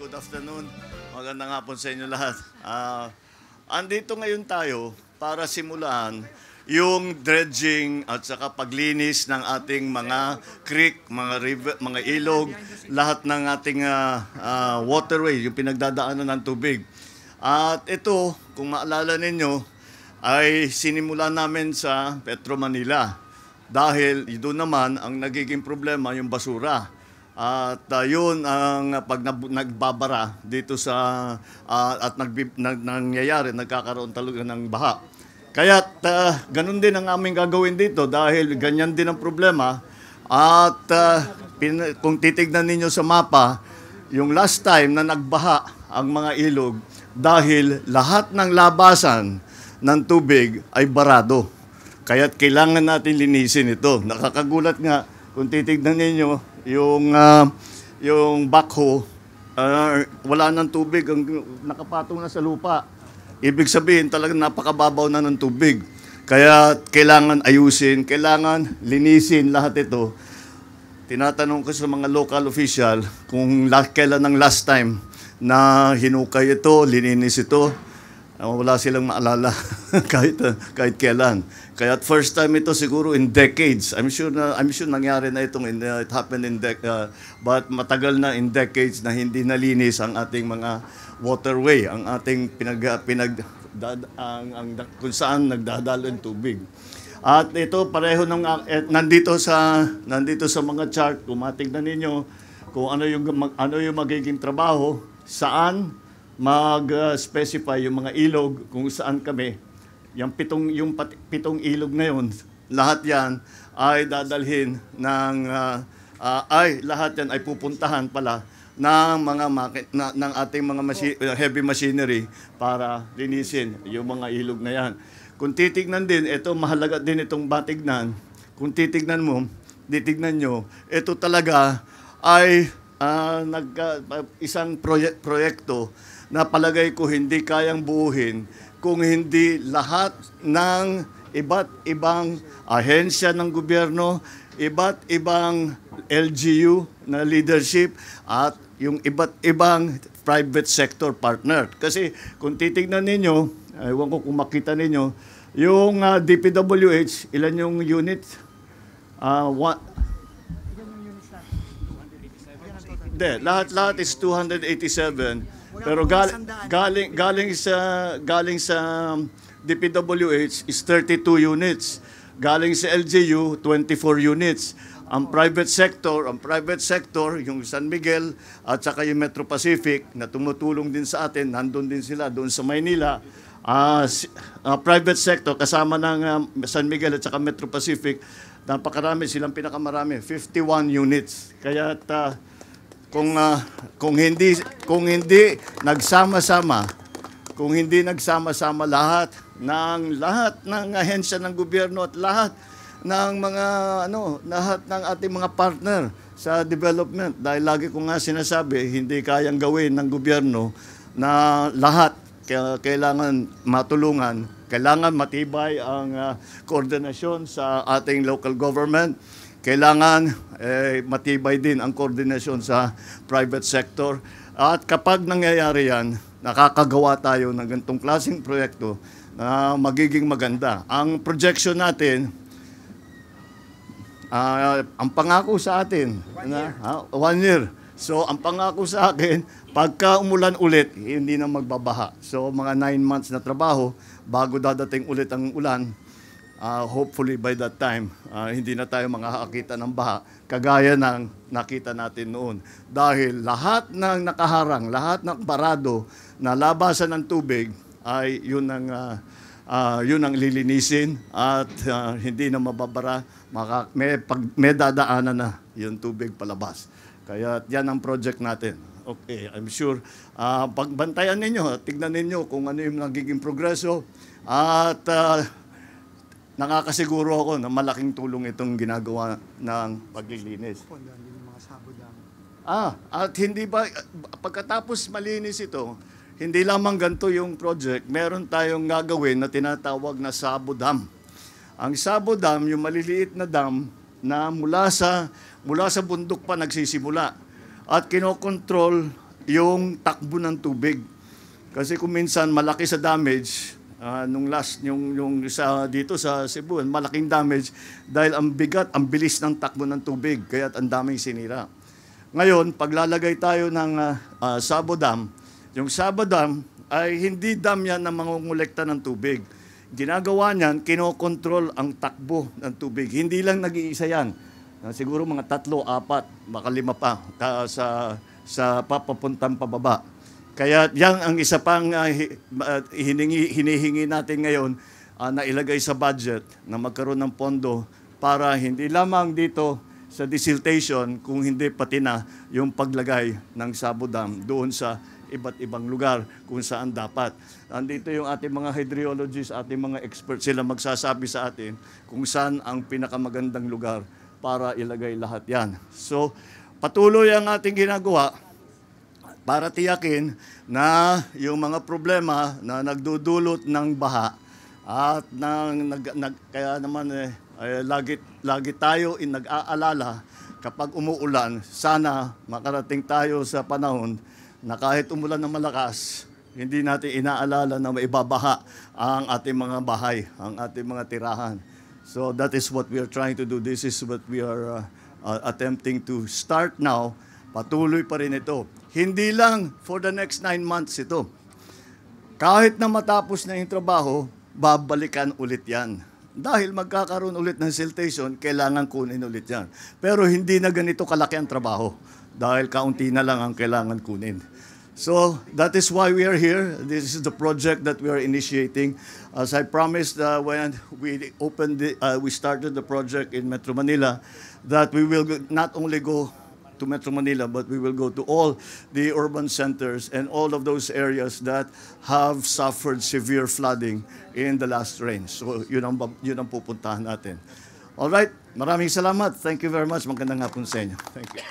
good afternoon. Magandang hapon sa inyo lahat. Andito ngayon tayo para simulan yung dredging at saka paglinis ng ating mga creek, mga river, mga ilog, lahat ng ating waterway, yung pinagdadaanan ng tubig. At ito, kung maalala ninyo, ay sinimula namin sa Petro Manila. Dahil doon naman ang nagiging problema yung basura. At yun ang pag nagbabara dito sa nangyayari, nagkakaroon talaga ng baha. Kaya ganun din ang aming gagawin dito dahil ganyan din ang problema. At kung titignan ninyo sa mapa, yung last time na nagbaha ang mga ilog dahil lahat ng labasan ng tubig ay barado. Kaya kailangan natin linisin ito. Nakakagulat nga kung titignan ninyo yung backhoe, wala ng tubig, ang nakapatong na sa lupa. Ibig sabihin talagang napakababaw na ng tubig. Kaya kailangan ayusin, kailangan linisin lahat ito. Tinatanong ko sa mga local official kung kailan ang last time na hinukay ito, lininis ito. Wala silang maalala kahit kailan. Kaya first time ito siguro in decades. I'm sure nangyari na itong it happened in but matagal na in decades na hindi nalinis ang ating mga waterway, ang ating kung saan nagdadalo ang tubig. At ito pareho nandito sa mga chart, kung matignan ninyo kung ano yung magiging trabaho, saan mag-specify yung mga ilog kung saan kami. Yung pitong ilog na yun, lahat yan ay dadalhin lahat yan ay pupuntahan pala ng ng ating mga heavy machinery para linisin yung mga ilog na yan. Kung titignan din, ito mahalaga din itong batignan. Kung titignan nyo, ito talaga ay isang proyekto na palagay ko hindi kayang buuhin kung hindi lahat ng iba't ibang ahensya ng gobyerno, iba't ibang LGU na leadership at yung iba't ibang private sector partner. Kasi kung titignan ninyo, ewan ko kung makita ninyo, yung DPWH, ilan yung unit? Lahat is 287. Pero galing sa DPWH is 32 units. Galing sa LGU 24 units. Ang private sector, yung San Miguel at saka yung Metro Pacific na tumutulong din sa atin, nandun din sila doon sa Maynila. Private sector kasama ng San Miguel at saka Metro Pacific, napakarami, silang pinakamarami, 51 units. Kaya kung hindi nagsama-sama lahat ng ahensya ng gobyerno at lahat ng ating mga partner sa development, dahil lagi ko nga sinasabi hindi kayang gawin ng gobyerno na lahat, kailangan matulungan, kailangan matibay ang koordinasyon sa ating local government. Kailangan matibay din ang koordinasyon sa private sector. At kapag nangyayari yan, nakakagawa tayo ng ganitong klaseng proyekto na magiging maganda. Ang projection natin, ang pangako sa atin, 1 year. So ang pangako sa akin, pagka umulan ulit, hindi na magbabaha. So mga 9 months na trabaho bago dadating ulit ang ulan. Hopefully by that time, hindi na tayo makakakita ng baha, kagaya ng nakita natin noon. Dahil lahat ng nakaharang, lahat ng barado na labasan ng tubig ay yun ang lilinisin at hindi na mababara, may dadaanan na yung tubig palabas. Kaya yan ang project natin. Okay, I'm sure. Pagbantayan ninyo, tignan ninyo kung ano yung nagiging progreso at nakakasiguro ako na malaking tulong itong ginagawa ng paglilinis. At hindi ba, pagkatapos malinis ito, hindi lamang ganito yung project, meron tayong gagawin na tinatawag na Sabo Dam. Ang Sabo Dam, yung maliliit na dam na mula sa bundok pa nagsisimula at kinokontrol yung takbo ng tubig. Kasi kung minsan malaki sa damage, nung last, yung sa, dito sa Cebu, malaking damage dahil ang bigat, ang bilis ng takbo ng tubig, kaya ang daming sinira. Ngayon, paglalagay tayo ng Sabo Dam, yung Sabo Dam ay hindi dam yan na mangungulekta ng tubig. Ginagawa niyan, kinokontrol ang takbo ng tubig. Hindi lang nag-iisa yan. Siguro mga 3, 4, baka 5 pa sa papapuntang pababa. Kaya yan ang isa pang hinihingi natin ngayon na ilagay sa budget na magkaroon ng pondo para hindi lamang dito sa desiltation kung hindi pati na yung paglagay ng Sabo Dam doon sa iba't ibang lugar kung saan dapat. Andito yung ating mga hydrologists, ating mga experts, sila magsasabi sa atin kung saan ang pinakamagandang lugar para ilagay lahat yan. So, patuloy ang ating ginagawa para tiyakin na yung mga problema na nagdudulot ng baha at kaya naman lagi tayo nag-aalala kapag umuulan, sana makarating tayo sa panahon na kahit umulan ng malakas, hindi natin inaalala na maibabaha ang ating mga bahay, ang ating mga tirahan. So that is what we are trying to do. This is what we are attempting to start now. Patuloy pa rin ito. Hindi lang for the next 9 months ito. Kahit na matapos na yung trabaho, babalikan ulit yan. Dahil magkakaroon ulit ng siltation, kailangan kunin ulit yan. Pero hindi na ganito kalaki ang trabaho. Dahil kaunti na lang ang kailangan kunin. So that is why we are here. This is the project that we are initiating. As I promised when we started the project in Metro Manila, that we will not only go to Metro Manila, but we will go to all the urban centers and all of those areas that have suffered severe flooding in the last rain. So yun ang pupuntahan natin. All right, maraming salamat. Thank you very much. Magandang hapon sa inyo. Thank you.